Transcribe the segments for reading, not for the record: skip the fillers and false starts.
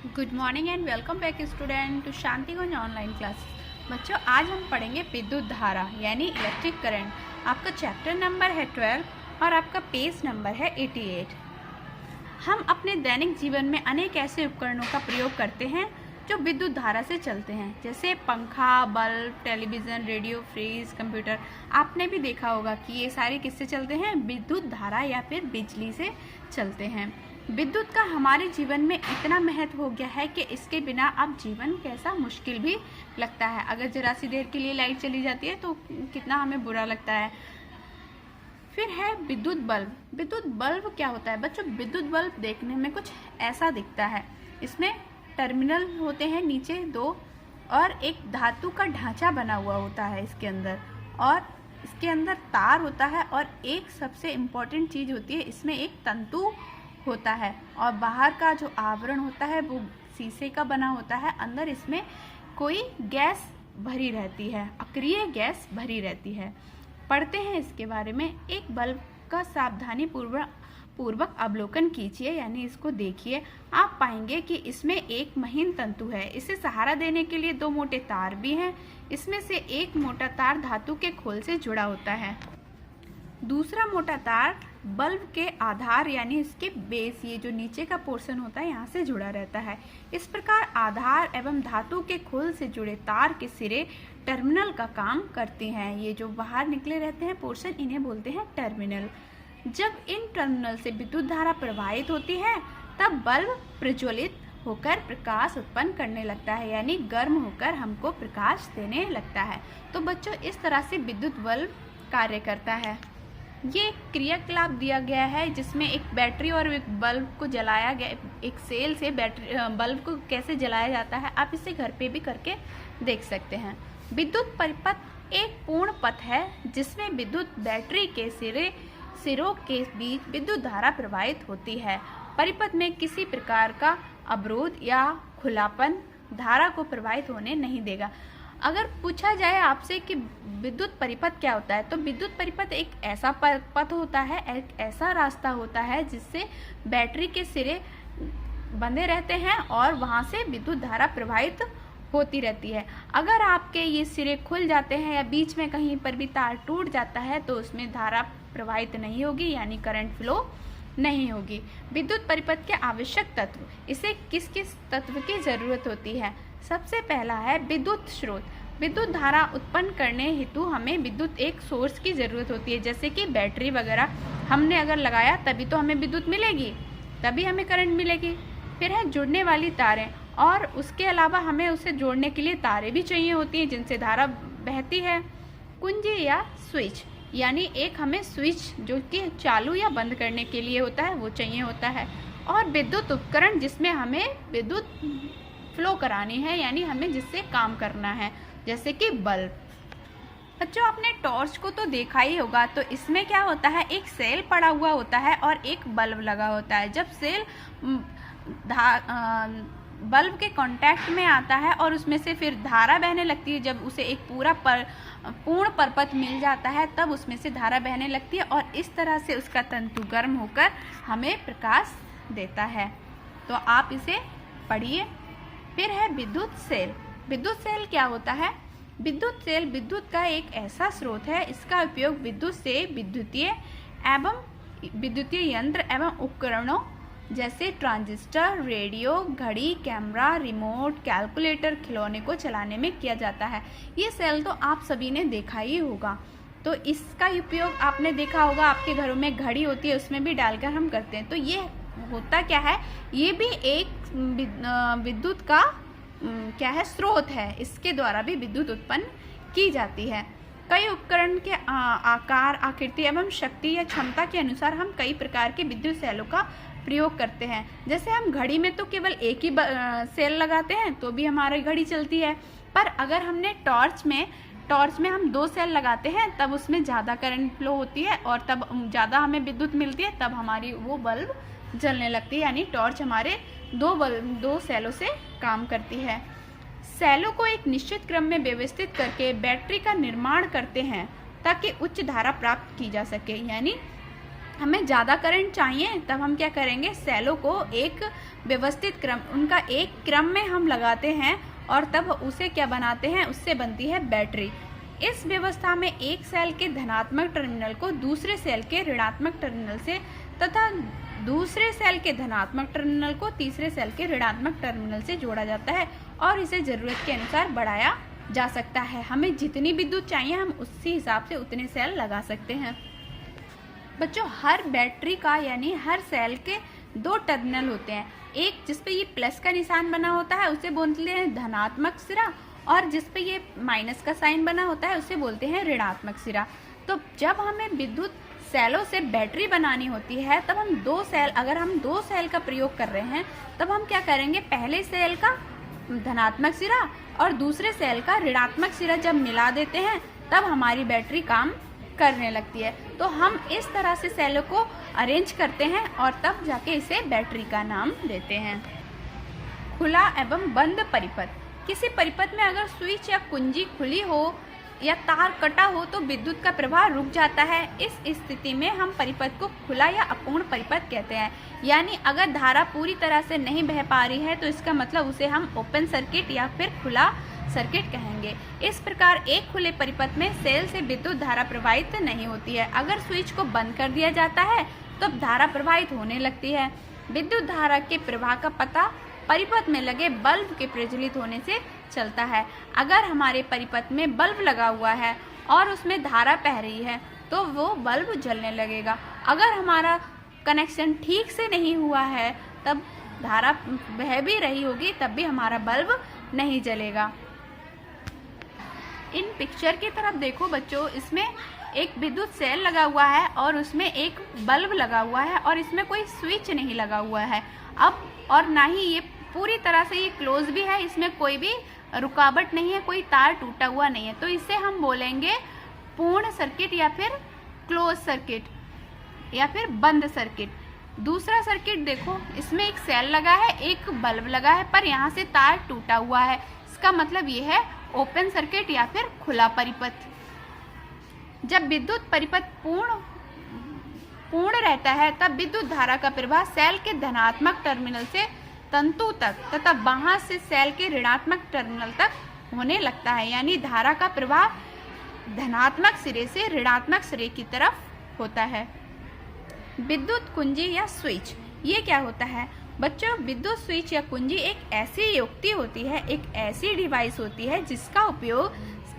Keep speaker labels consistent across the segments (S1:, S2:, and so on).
S1: Good morning and welcome back student to Shantiganj online class. बच्चों, आज हम पढ़ेंगे विद्युत धारा यानी इलेक्ट्रिक करंट। आपका चैप्टर नंबर है 12 और आपका पेज नंबर है 88। हम अपने दैनिक जीवन में अनेक ऐसे उपकरणों का प्रयोग करते हैं जो विद्युत धारा से चलते हैं, जैसे पंखा, bulb, television, radio, fridge, computer. आपने भी देखा होगा कि ये सारे किससे चलते हैं? विद्युत धारा या फिर बिजली से चलते हैं। विद्युत का हमारे जीवन में इतना महत्व हो गया है कि इसके बिना अब जीवन कैसा मुश्किल भी लगता है। अगर जरा सी देर के लिए लाइट चली जाती है तो कितना हमें बुरा लगता है। फिर है विद्युत बल्ब। विद्युत बल्ब क्या होता है बच्चों? विद्युत बल्ब देखने में कुछ ऐसा दिखता है। इसमें टर्मिनल होते हैं नीचे 2 और एक धातु का ढांचा बना हुआ होता है इसके अंदर, और इसके अंदर तार होता है, और एक सबसे इम्पोर्टेंट चीज़ होती है, इसमें एक तंतु होता है, और बाहर का जो आवरण होता है वो शीशे का बना होता है। अंदर इसमें कोई गैस भरी रहती है, अक्रिय गैस भरी रहती है। पढ़ते हैं इसके बारे में। एक बल्ब का सावधानी पूर्वक अवलोकन कीजिए, यानी इसको देखिए। आप पाएंगे कि इसमें एक महीन तंतु है। इसे सहारा देने के लिए 2 मोटे तार भी हैं। इसमें से एक मोटा तार धातु के खोल से जुड़ा होता है, दूसरा मोटा तार बल्ब के आधार यानी इसके बेस, ये जो नीचे का पोर्शन होता है, यहाँ से जुड़ा रहता है। इस प्रकार आधार एवं धातु के खोल से जुड़े तार के सिरे टर्मिनल का काम करते हैं। ये जो बाहर निकले रहते हैं पोर्शन, इन्हें बोलते हैं टर्मिनल। जब इन टर्मिनल से विद्युत धारा प्रवाहित होती है तब बल्ब प्रज्वलित होकर प्रकाश उत्पन्न करने लगता है, यानी गर्म होकर हमको प्रकाश देने लगता है। तो बच्चों, इस तरह से विद्युत बल्ब कार्य करता है। ये क्रियाकलाप दिया गया है जिसमें एक बैटरी और एक बल्ब को जलाया गया, एक सेल से बल्ब को कैसे जलाया जाता है, आप इसे घर पे भी करके देख सकते हैं। विद्युत परिपथ एक पूर्ण पथ है जिसमें विद्युत बैटरी के सिरों के बीच विद्युत धारा प्रवाहित होती है। परिपथ में किसी प्रकार का अवरोध या खुलापन धारा को प्रवाहित होने नहीं देगा। अगर पूछा जाए आपसे कि विद्युत परिपथ क्या होता है, तो विद्युत परिपथ एक ऐसा पथ होता है, एक ऐसा रास्ता होता है जिससे बैटरी के सिरे बंधे रहते हैं और वहां से विद्युत धारा प्रवाहित होती रहती है। अगर आपके ये सिरे खुल जाते हैं या बीच में कहीं पर भी तार टूट जाता है तो उसमें धारा प्रवाहित नहीं होगी, यानी करंट फ्लो नहीं होगी। विद्युत परिपथ के आवश्यक तत्व, इसे किस किस तत्व की जरूरत होती है? सबसे पहला है विद्युत स्रोत। विद्युत धारा उत्पन्न करने हेतु हमें विद्युत एक सोर्स की जरूरत होती है, जैसे कि बैटरी वगैरह हमने अगर लगाया तभी तो हमें विद्युत मिलेगी, तभी हमें करंट मिलेगी। फिर है जुड़ने वाली तारें, और उसके अलावा हमें उसे जोड़ने के लिए तारें भी चाहिए होती हैं जिनसे धारा बहती है। कुंजी या स्विच, यानी एक हमें स्विच जो कि चालू या बंद करने के लिए होता है वो चाहिए होता है। और विद्युत उपकरण जिसमें हमें विद्युत फ्लो करानी है, यानी हमें जिससे काम करना है, जैसे कि बल्ब। बच्चों, आपने टॉर्च को तो देखा ही होगा, तो इसमें क्या होता है, एक सेल पड़ा हुआ होता है और एक बल्ब लगा होता है। जब सेल बल्ब के कांटेक्ट में आता है और उसमें से फिर धारा बहने लगती है, जब उसे एक पूर्ण परपथ मिल जाता है तब उसमें से धारा बहने लगती है, और इस तरह से उसका तंतु गर्म होकर हमें प्रकाश देता है। तो आप इसे पढ़िए। फिर है विद्युत सेल। विद्युत सेल क्या होता है? विद्युत सेल विद्युत का एक ऐसा स्रोत है, इसका उपयोग विद्युत से विद्युतीय यंत्र एवं उपकरणों जैसे ट्रांजिस्टर, रेडियो, घड़ी, कैमरा, रिमोट, कैलकुलेटर, खिलौने को चलाने में किया जाता है। ये सेल तो आप सभी ने देखा ही होगा। तो इसका उपयोग आपने देखा होगा, आपके घरों में घड़ी होती है उसमें भी डालकर हम करते हैं। तो ये होता क्या है, ये भी एक विद्युत का क्या है, स्रोत है। इसके द्वारा भी विद्युत उत्पन्न की जाती है। कई उपकरण के आकार, आकृति एवं शक्ति या क्षमता के अनुसार हम कई प्रकार के विद्युत सेलों का प्रयोग करते हैं। जैसे हम घड़ी में तो केवल एक ही सेल लगाते हैं तो भी हमारी घड़ी चलती है, पर अगर हमने टॉर्च में हम 2 सेल लगाते हैं तब उसमें ज़्यादा करंट फ्लो होती है और तब ज़्यादा हमें विद्युत मिलती है, तब हमारी वो बल्ब जलने लगती है, यानी टॉर्च हमारे 2 सेलों से काम करती है। सेलों को एक निश्चित क्रम में व्यवस्थित करके बैटरी का निर्माण करते हैं ताकि उच्च धारा प्राप्त की जा सके, यानी हमें ज़्यादा करंट चाहिए तब हम क्या करेंगे, सेलों को एक व्यवस्थित क्रम, उनका एक क्रम में हम लगाते हैं और तब उसे क्या बनाते हैं, उससे बनती है बैटरी। इस व्यवस्था में एक सेल के धनात्मक टर्मिनल को दूसरे सेल के ऋणात्मक टर्मिनल से तथा दूसरे सेल के धनात्मक टर्मिनल को तीसरे सेल के ऋणात्मक टर्मिनल से जोड़ा जाता है और इसे ज़रूरत के अनुसार बढ़ाया जा सकता है। हमें जितनी विद्युत चाहिए हम उसी हिसाब से उतने सेल लगा सकते हैं। बच्चों, हर बैटरी का यानी हर सेल के 2 टर्मिनल होते हैं। एक जिस पे ये प्लस का निशान बना होता है उसे बोलते हैं धनात्मक सिरा, और जिस पे ये माइनस का साइन बना होता है उसे बोलते हैं ऋणात्मक सिरा। तो जब हमें विद्युत सेलों से बैटरी बनानी होती है तब हम 2 सेल, अगर हम 2 सेल का प्रयोग कर रहे हैं तब हम क्या करेंगे, पहले सेल का धनात्मक सिरा और दूसरे सेल का ऋणात्मक सिरा जब मिला देते हैं तब हमारी बैटरी काम करने लगती है। तो हम इस तरह से सेलों को अरेंज करते हैं और तब जाके इसे बैटरी का नाम देते हैं। खुला एवं बंद परिपथ। किसी परिपथ में अगर स्विच या कुंजी खुली हो या तार कटा हो तो विद्युत का प्रवाह रुक जाता है। इस स्थिति में हम परिपथ को खुला या अपूर्ण परिपथ कहते हैं। यानी अगर धारा पूरी तरह से नहीं बह पा रही है तो इसका मतलब उसे हम ओपन सर्किट या फिर खुला सर्किट कहेंगे। इस प्रकार एक खुले परिपथ में सेल से विद्युत धारा प्रवाहित नहीं होती है। अगर स्विच को बंद कर दिया जाता है तो धारा प्रवाहित होने लगती है। विद्युत धारा के प्रवाह का पता परिपथ में लगे बल्ब के प्रज्वलित होने से चलता है। अगर हमारे परिपथ में बल्ब लगा हुआ है और उसमें धारा बह रही है तो वो बल्ब जलने लगेगा। अगर हमारा कनेक्शन ठीक से नहीं हुआ है तब धारा बह भी रही होगी तब भी हमारा बल्ब नहीं जलेगा। इन पिक्चर की तरफ देखो बच्चों, इसमें एक विद्युत सेल लगा हुआ है और उसमें एक बल्ब लगा हुआ है और इसमें कोई स्विच नहीं लगा हुआ है अब, और ना ही ये पूरी तरह से ये क्लोज भी है, इसमें कोई भी रुकावट नहीं है, कोई तार टूटा हुआ नहीं है। तो इसे हम बोलेंगे पूर्ण सर्किट या फिर क्लोज सर्किट या फिर बंद सर्किट। दूसरा सर्किट देखो, इसमें एक सेल लगा है, एक बल्ब लगा है, पर यहाँ से तार टूटा हुआ है। इसका मतलब ये है ओपन सर्किट या फिर खुला परिपथ। जब विद्युत परिपथ पूर्ण रहता है तब विद्युत धारा का प्रवाह सेल के धनात्मक टर्मिनल से तंतु तक तथा वहां से सेल के ऋणात्मक टर्मिनल तक होने लगता है। यानी धारा का प्रवाह धनात्मक सिरे से ऋणात्मक सिरे की तरफ होता है। विद्युत कुंजी या स्विच, ये क्या होता है बच्चों? विद्युत स्विच या कुंजी एक ऐसी युक्ति होती है, एक ऐसी डिवाइस होती है जिसका उपयोग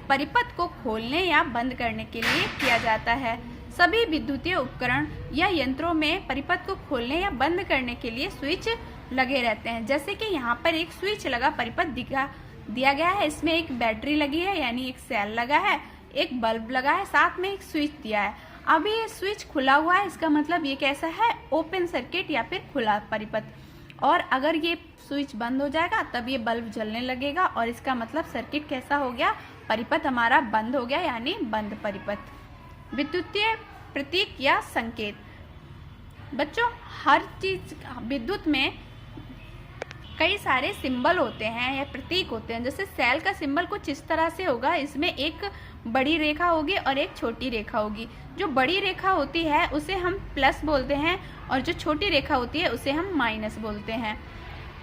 S1: परिपथ को खोलने या बंद करने के लिए किया जाता है। सभी विद्युतीय उपकरण या यंत्रों में परिपथ को खोलने या बंद करने के लिए स्विच लगे रहते हैं। जैसे कि यहाँ पर एक स्विच लगा परिपथ दिया गया है, इसमें एक बैटरी लगी है यानी एक सेल लगा है, एक बल्ब लगा है, साथ में एक स्विच दिया है। अभी ये स्विच खुला हुआ है, इसका मतलब ये कैसा है, ओपन सर्किट या फिर खुला परिपथ। और अगर ये स्विच बंद हो जाएगा तब ये बल्ब जलने लगेगा और इसका मतलब सर्किट कैसा हो गया, परिपथ हमारा बंद हो गया यानी बंद परिपथ। विद्युतीय प्रतीक या संकेत। बच्चों, हर चीज विद्युत में कई सारे सिंबल होते हैं या प्रतीक होते हैं। जैसे सेल का सिंबल कुछ इस तरह से होगा, इसमें एक बड़ी रेखा होगी और एक छोटी रेखा होगी। जो बड़ी रेखा होती है उसे हम प्लस बोलते हैं और जो छोटी रेखा होती है उसे हम माइनस बोलते हैं।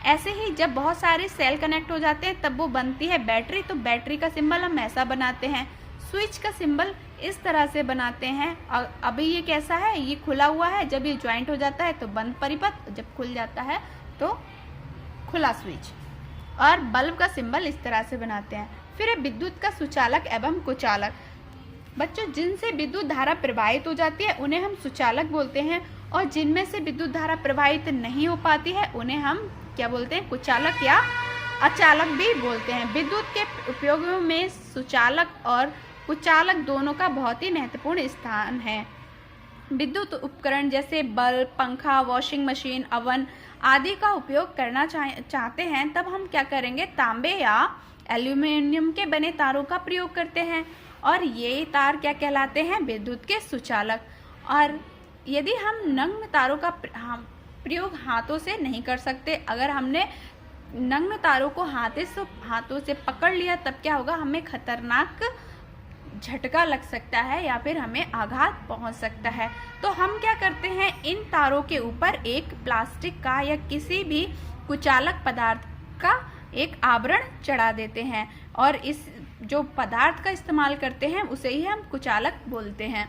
S1: ऐसे ही जब बहुत सारे सेल कनेक्ट हो जाते हैं तब वो बनती है बैटरी। तो बैटरी का सिंबल हम ऐसा बनाते हैं। स्विच का सिंबल इस तरह से बनाते हैं। अभी ये कैसा है, ये खुला हुआ है, जब ये ज्वाइंट हो जाता है तो बंद परिपथ, जब खुल जाता है तो खुला स्विच। और बल्ब का सिंबल इस तरह से बनाते हैं। फिर है विद्युत का सुचालक एवं कुचालक। बच्चों, जिनसे विद्युत धारा प्रवाहित हो जाती है उन्हें हम सुचालक बोलते हैं और जिनमें से विद्युत धारा प्रवाहित नहीं हो पाती है उन्हें हम क्या बोलते हैं, कुचालक या अचालक भी बोलते हैं। विद्युत के उपयोगों में सुचालक और कुचालक दोनों का बहुत ही महत्वपूर्ण स्थान है। विद्युत उपकरण जैसे बल्ब, पंखा, वॉशिंग मशीन, ओवन आदि का उपयोग करना चाहते हैं तब हम क्या करेंगे, तांबे या एल्यूमिनियम के बने तारों का प्रयोग करते हैं और ये तार क्या कहलाते हैं, विद्युत के सुचालक। और यदि हम नग्न तारों का प्रयोग हाथों से नहीं कर सकते, अगर हमने नग्न तारों को हाथों से पकड़ लिया तब क्या होगा, हमें खतरनाक झटका लग सकता है या फिर हमें आघात पहुंच सकता है। तो हम क्या करते हैं, इन तारों के ऊपर एक प्लास्टिक का या किसी भी कुचालक पदार्थ का एक आवरण चढ़ा देते हैं और इस जो पदार्थ का इस्तेमाल करते हैं उसे ही हम कुचालक बोलते हैं।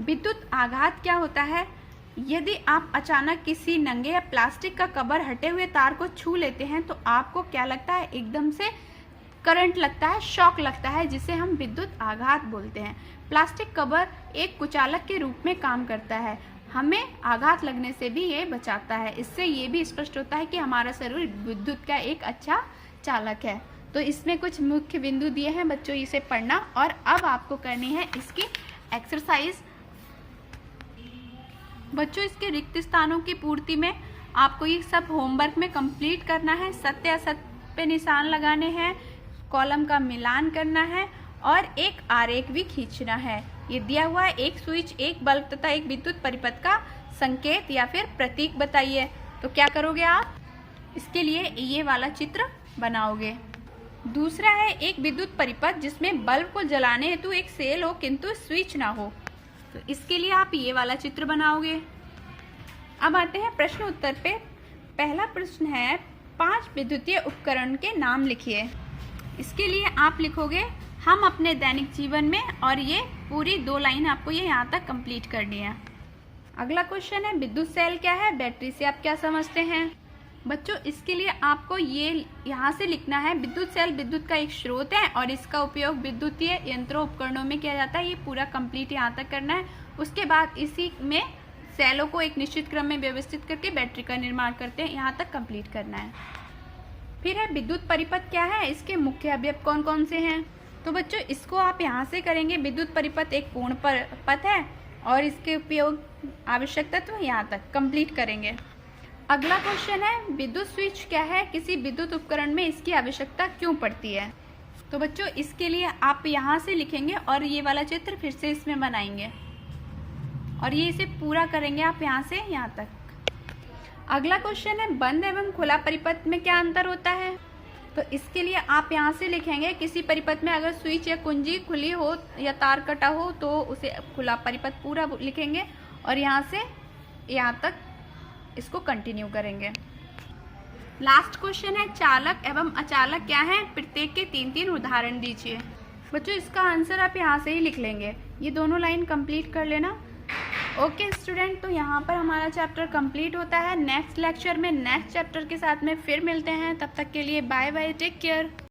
S1: विद्युत आघात क्या होता है? यदि आप अचानक किसी नंगे या प्लास्टिक का कवर हटे हुए तार को छू लेते हैं तो आपको क्या लगता है, एकदम से करंट लगता है, शॉक लगता है, जिसे हम विद्युत आघात बोलते हैं। प्लास्टिक कवर एक कुचालक के रूप में काम करता है, हमें आघात लगने से भी ये बचाता है। इससे ये भी स्पष्ट होता है कि हमारा शरीर विद्युत का एक अच्छा चालक है। तो इसमें कुछ मुख्य बिंदु दिए हैं बच्चों, इसे पढ़ना और अब आपको करनी है इसकी एक्सरसाइज। बच्चों इसके रिक्त स्थानों की पूर्ति में आपको ये सब होमवर्क में कंप्लीट करना है। सत्य असत्य पे निशान लगाने हैं, कॉलम का मिलान करना है और एक आरेख भी खींचना है। ये दिया हुआ है, एक स्विच, एक बल्ब तथा एक विद्युत परिपथ का संकेत या फिर प्रतीक बताइए। तो क्या करोगे आप, इसके लिए ये वाला चित्र बनाओगे। दूसरा है एक विद्युत परिपथ जिसमें बल्ब को जलाने हेतु एक सेल हो किंतु स्विच ना हो। तो इसके लिए आप ये वाला चित्र बनाओगे। अब आते हैं प्रश्न उत्तर पे। पहला प्रश्न है 5 विद्युतीय उपकरण के नाम लिखिए। इसके लिए आप लिखोगे हम अपने दैनिक जीवन में, और ये पूरी 2 लाइन आपको ये यहाँ तक कंप्लीट करनी है। अगला क्वेश्चन है विद्युत सेल क्या है, बैटरी से आप क्या समझते हैं। बच्चों इसके लिए आपको ये यहाँ से लिखना है, विद्युत सेल विद्युत का एक स्रोत है और इसका उपयोग विद्युतीय यंत्रों उपकरणों में किया जाता है। ये पूरा कंप्लीट यहाँ तक करना है। उसके बाद इसी में सेलों को एक निश्चित क्रम में व्यवस्थित करके बैटरी का निर्माण करते हैं, यहाँ तक कंप्लीट करना है। फिर है विद्युत परिपथ क्या है, इसके मुख्य अवयव कौन कौन से हैं। तो बच्चों इसको आप यहाँ से करेंगे। विद्युत परिपथ एक पूर्ण पथ है और इसके उपयोग आवश्यक तत्व यहाँ तक कंप्लीट करेंगे। अगला क्वेश्चन है विद्युत स्विच क्या है, किसी विद्युत उपकरण में इसकी आवश्यकता क्यों पड़ती है। तो बच्चों इसके लिए आप यहाँ से लिखेंगे और ये वाला चित्र फिर से इसमें बनाएंगे और ये इसे पूरा करेंगे आप यहाँ से यहाँ तक। अगला क्वेश्चन है बंद एवं खुला परिपथ में क्या अंतर होता है। तो इसके लिए आप यहाँ से लिखेंगे किसी परिपथ में अगर स्विच या कुंजी खुली हो या तार कटा हो तो उसे खुला परिपथ पूरा लिखेंगे और यहाँ से यहाँ तक इसको कंटिन्यू करेंगे। लास्ट क्वेश्चन है चालक एवं अचालक क्या है, प्रत्येक के 3-3 उदाहरण दीजिए। बच्चों इसका आंसर आप यहाँ से ही लिख लेंगे, ये दोनों लाइन कंप्लीट कर लेना। ओके स्टूडेंट, तो यहाँ पर हमारा चैप्टर कंप्लीट होता है। नेक्स्ट लेक्चर में नेक्स्ट चैप्टर के साथ में फिर मिलते हैं, तब तक के लिए बाय बाय, टेक केयर।